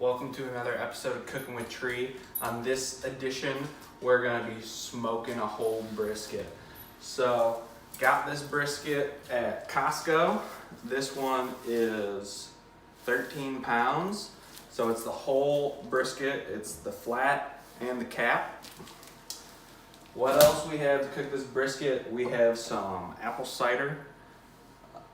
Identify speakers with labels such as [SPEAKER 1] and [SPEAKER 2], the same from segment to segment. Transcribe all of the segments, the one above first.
[SPEAKER 1] Welcome to another episode of Cooking with Tree. On this edition, we're gonna be smoking a whole brisket. So, got this brisket at Costco. This one is 13 pounds. So it's the whole brisket, it's the flat and the cap. What else we have to cook this brisket? We have some apple cider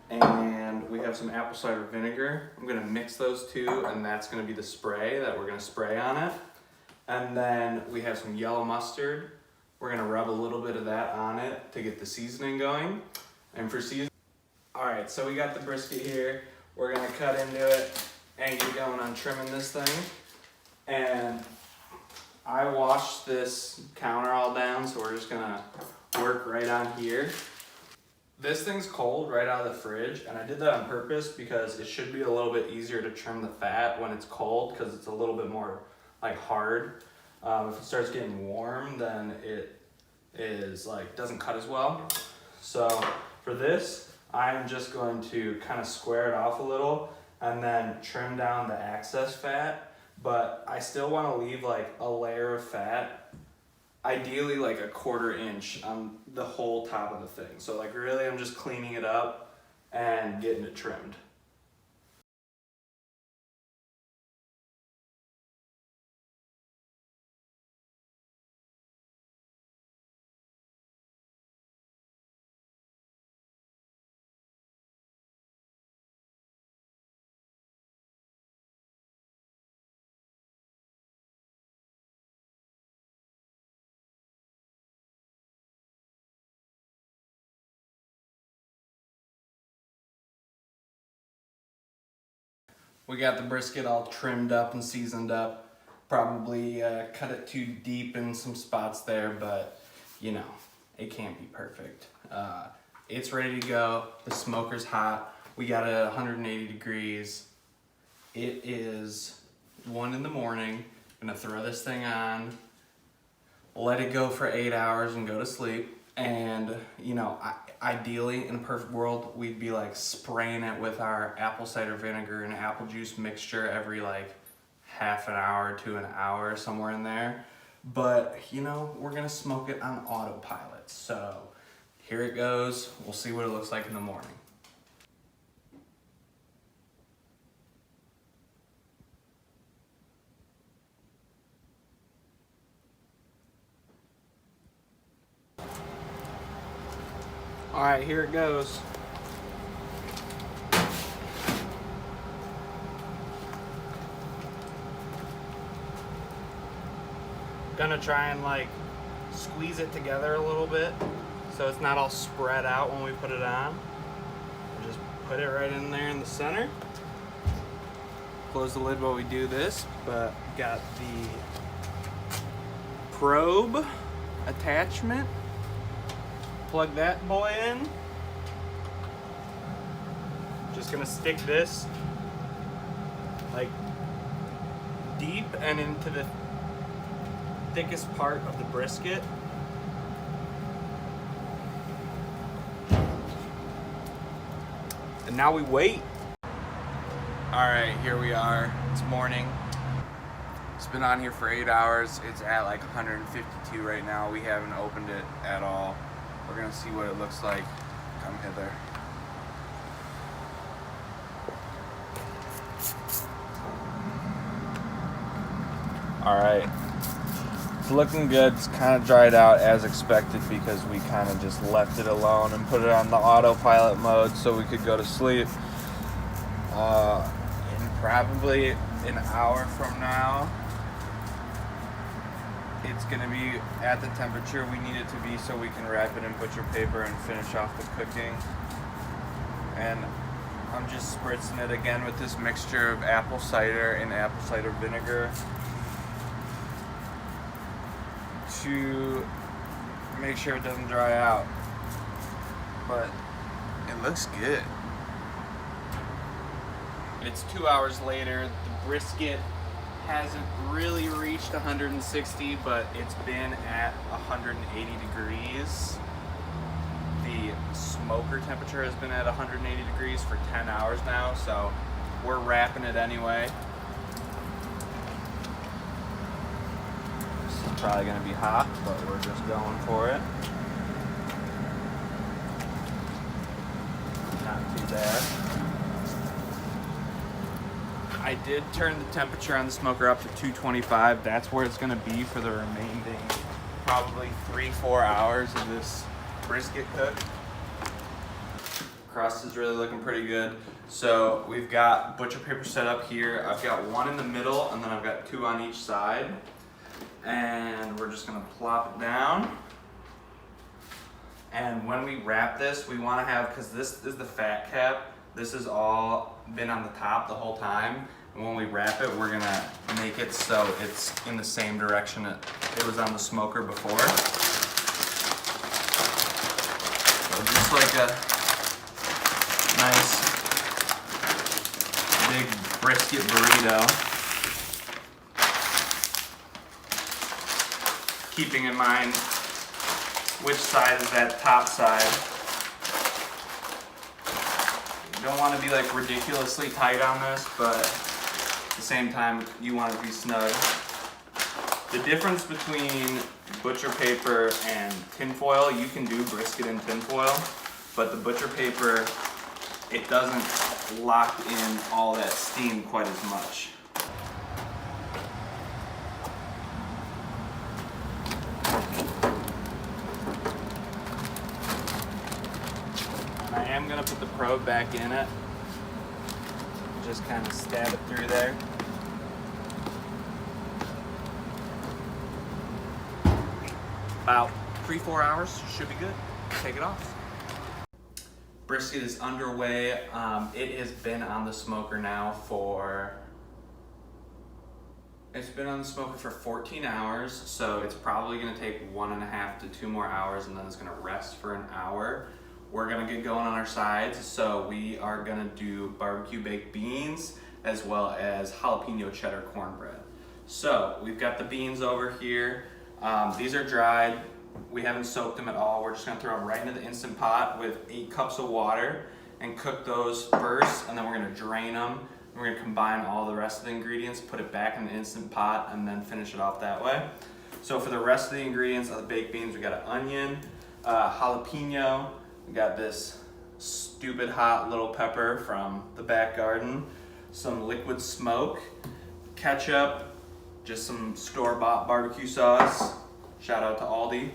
[SPEAKER 1] and we have some apple cider vinegar. I'm gonna mix those two, and that's gonna be the spray that we're gonna spray on it. And then we have some yellow mustard. We're gonna rub a little bit of that on it to get the seasoning going. And for seasoning, all right, so we got the brisket here. We're gonna cut into it and get going on trimming this thing. And I washed this counter all down, so we're just gonna work right on here. This thing's cold right out of the fridge, and I did that on purpose because it should be a little bit easier to trim the fat when it's cold because it's a little bit more like hard. If it starts getting warm, then it is like doesn't cut as well. So for this, I'm just going to kind of square it off a little and then trim down the excess fat, but I still want to leave like a layer of fat, ideally like a 1/4 inch on the whole top of the thing. So like really I'm just cleaning it up and getting it trimmed. We got the brisket all trimmed up and seasoned up. Probably cut it too deep in some spots there, but you know, it can't be perfect. It's ready to go. The smoker's hot. We got it at 180 degrees. It is 1 in the morning. I'm gonna throw this thing on, let it go for 8 hours and go to sleep. And you know, ideally in a perfect world, we'd be like spraying it with our apple cider vinegar and apple juice mixture every like half an hour to an hour, somewhere in there. But you know, we're gonna smoke it on autopilot. So here it goes. We'll see what it looks like in the morning. All right, here it goes. Gonna try and like squeeze it together a little bit so it's not all spread out when we put it on. We'll just put it right in there in the center. Close the lid while we do this, but got the probe attachment. Plug that boy in. Just gonna stick this like deep and into the thickest part of the brisket. And now we wait. All right, here we are. It's morning. It's been on here for 8 hours. It's at like 152 right now. We haven't opened it at all. We're gonna see what it looks like. Come hither. All right, it's looking good. It's kind of dried out as expected because we kind of just left it alone and put it on the autopilot mode so we could go to sleep. In probably an hour from now, it's gonna be at the temperature we need it to be so we can wrap it in butcher paper and finish off the cooking. And I'm just spritzing it again with this mixture of apple cider and apple cider vinegar to make sure it doesn't dry out. But it looks good. It's 2 hours later. The brisket hasn't really reached 160, but it's been at 180 degrees. The smoker temperature has been at 180 degrees for 10 hours now, so we're wrapping it anyway. Probably gonna be hot, but we're just going for it. Not too bad. I did turn the temperature on the smoker up to 225. That's where it's gonna be for the remaining probably 3-4 hours of this brisket cook. Crust is really looking pretty good. So we've got butcher paper set up here. I've got one in the middle and then I've got 2 on each side. And we're just gonna plop it down. And when we wrap this, we wanna have, because this is the fat cap, this has all been on the top the whole time. And when we wrap it, we're gonna make it so it's in the same direction it was on the smoker before. So just like a nice big brisket burrito. Keeping in mind which side is that top side. You don't want to be like ridiculously tight on this, but at the same time you want it to be snug. The difference between butcher paper and tinfoil, you can do brisket in tinfoil, but the butcher paper, it doesn't lock in all that steam quite as much. I am gonna put the probe back in it. Just kind of stab it through there. About 3-4 hours, should be good. Take it off. Brisket is underway. It has been on the smoker now for, it's been on the smoker for 14 hours, so it's probably gonna take 1.5 to 2 more hours and then it's gonna rest for an hour. We're gonna get going on our sides, so we are gonna do barbecue baked beans as well as jalapeno cheddar cornbread. So we've got the beans over here. These are dried. We haven't soaked them at all. We're just gonna throw them right into the Instant Pot with 8 cups of water and cook those first, and then we're gonna drain them. We're gonna combine all the rest of the ingredients, put it back in the Instant Pot, and then finish it off that way. So for the rest of the ingredients of the baked beans, we got an onion, jalapeno, we got this stupid hot little pepper from the back garden, some liquid smoke, ketchup, just some store-bought barbecue sauce, shout out to Aldi,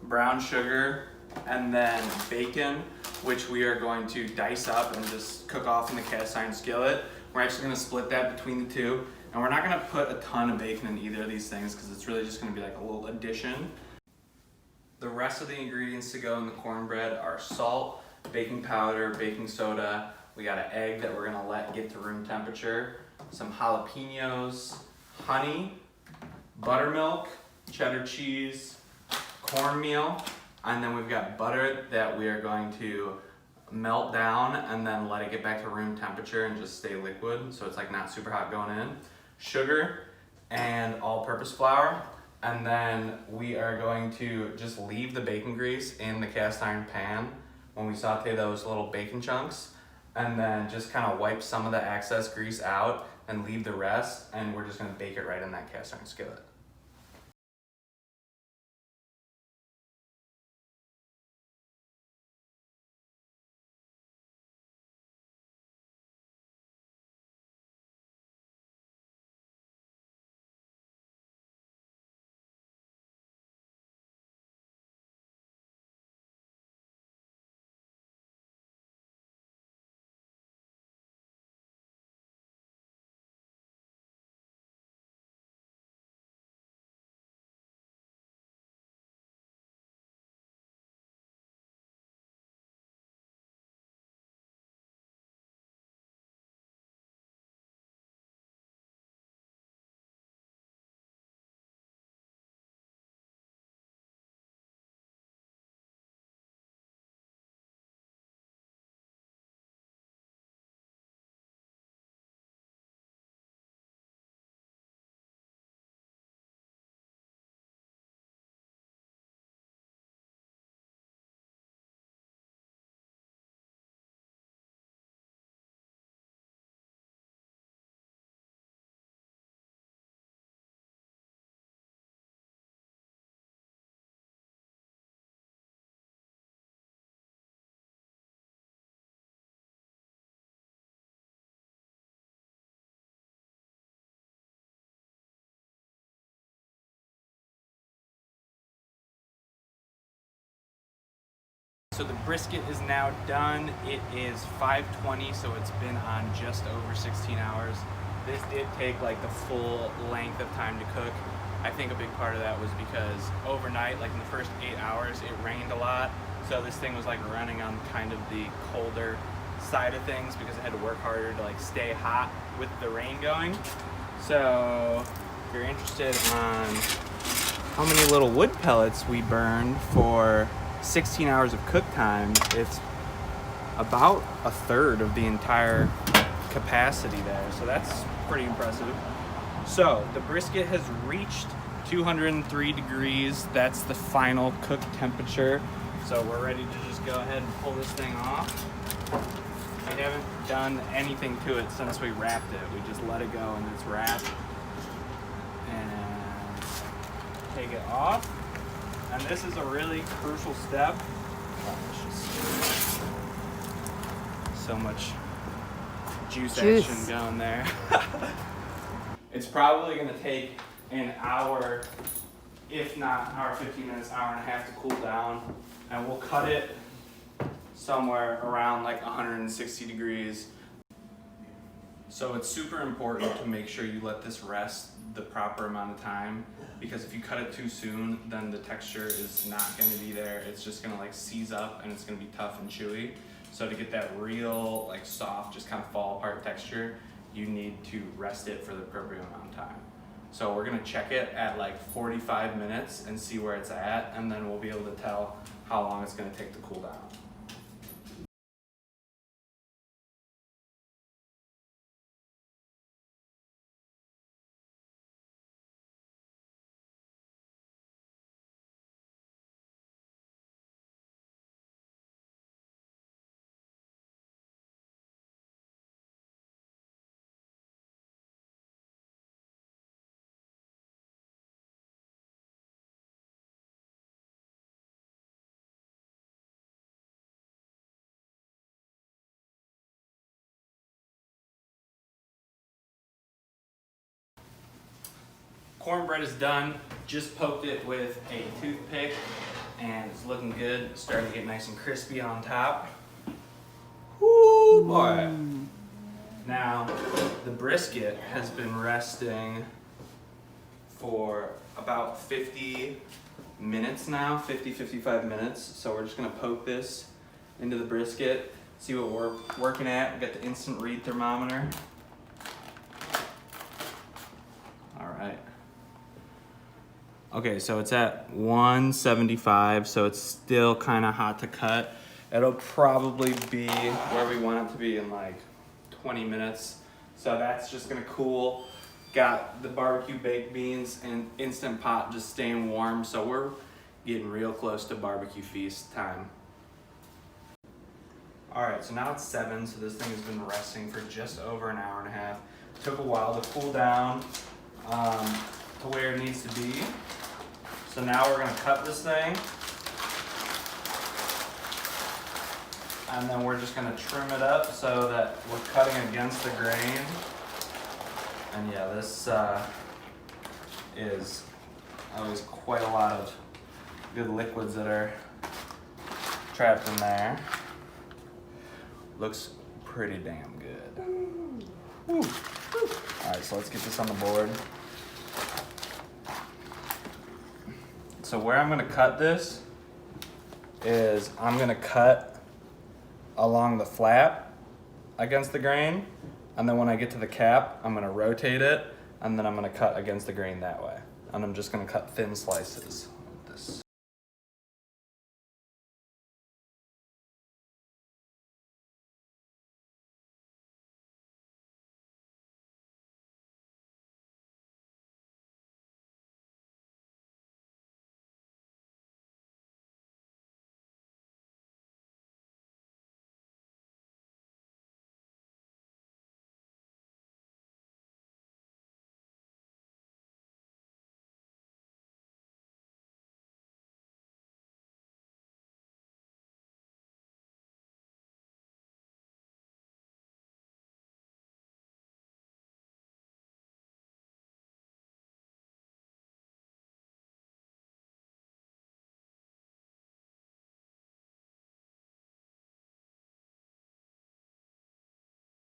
[SPEAKER 1] brown sugar, and then bacon, which we are going to dice up and just cook off in the cast iron skillet. We're actually gonna split that between the two, and we're not gonna put a ton of bacon in either of these things because it's really just gonna be like a little addition. The rest of the ingredients to go in the cornbread are salt, baking powder, baking soda. We got an egg that we're gonna let get to room temperature, some jalapenos, honey, buttermilk, cheddar cheese, cornmeal, and then we've got butter that we are going to melt down and then let it get back to room temperature and just stay liquid, so it's like not super hot going in. Sugar and all-purpose flour. And then we are going to just leave the bacon grease in the cast iron pan when we saute those little bacon chunks, and then just kind of wipe some of the excess grease out and leave the rest, and we're just gonna bake it right in that cast iron skillet. So the brisket is now done. It is 5:20, so it's been on just over 16 hours. This did take like the full length of time to cook. I think a big part of that was because overnight, like in the first 8 hours, it rained a lot. So this thing was like running on kind of the colder side of things because it had to work harder to like stay hot with the rain going. So if you're interested on how many little wood pellets we burned for 16 hours of cook time, it's about a third of the entire capacity there. So that's pretty impressive. So the brisket has reached 203 degrees. That's the final cook temperature. So we're ready to just go ahead and pull this thing off. We haven't done anything to it since we wrapped it. We just let it go and it's wrapped. And take it off. And this is a really crucial step. So much juice action going there. It's probably gonna take an hour, if not hour 15 minutes, hour and a half to cool down. And we'll cut it somewhere around like 160 degrees. So it's super important to make sure you let this rest the proper amount of time, because if you cut it too soon, then the texture is not gonna be there. It's just gonna like seize up and it's gonna be tough and chewy. So to get that real like soft, just kind of fall apart texture, you need to rest it for the appropriate amount of time. So we're gonna check it at like 45 minutes and see where it's at, and then we'll be able to tell how long it's gonna take to cool down. Cornbread is done. Just poked it with a toothpick and it's looking good. It's starting to get nice and crispy on top. Woo boy. Now, the brisket has been resting for about 50 minutes now, 55 minutes. So we're just gonna poke this into the brisket, see what we're working at. We got the instant read thermometer. All right. Okay, so it's at 175, so it's still kind of hot to cut. It'll probably be where we want it to be in like 20 minutes. So that's just gonna cool. Got the barbecue baked beans and Instant Pot just staying warm, so we're getting real close to barbecue feast time. All right, so now it's 7, so this thing has been resting for just over an hour and a half. Took a while to cool down to where it needs to be. So now we're gonna cut this thing. And then we're just gonna trim it up so that we're cutting against the grain. And yeah, this is always quite a lot of good liquids that are trapped in there. Looks pretty damn good. Woo. All right, so let's get this on the board. So where I'm gonna cut this is I'm gonna cut along the flap against the grain, and then when I get to the cap, I'm gonna rotate it, and then I'm gonna cut against the grain that way. And I'm just gonna cut thin slices.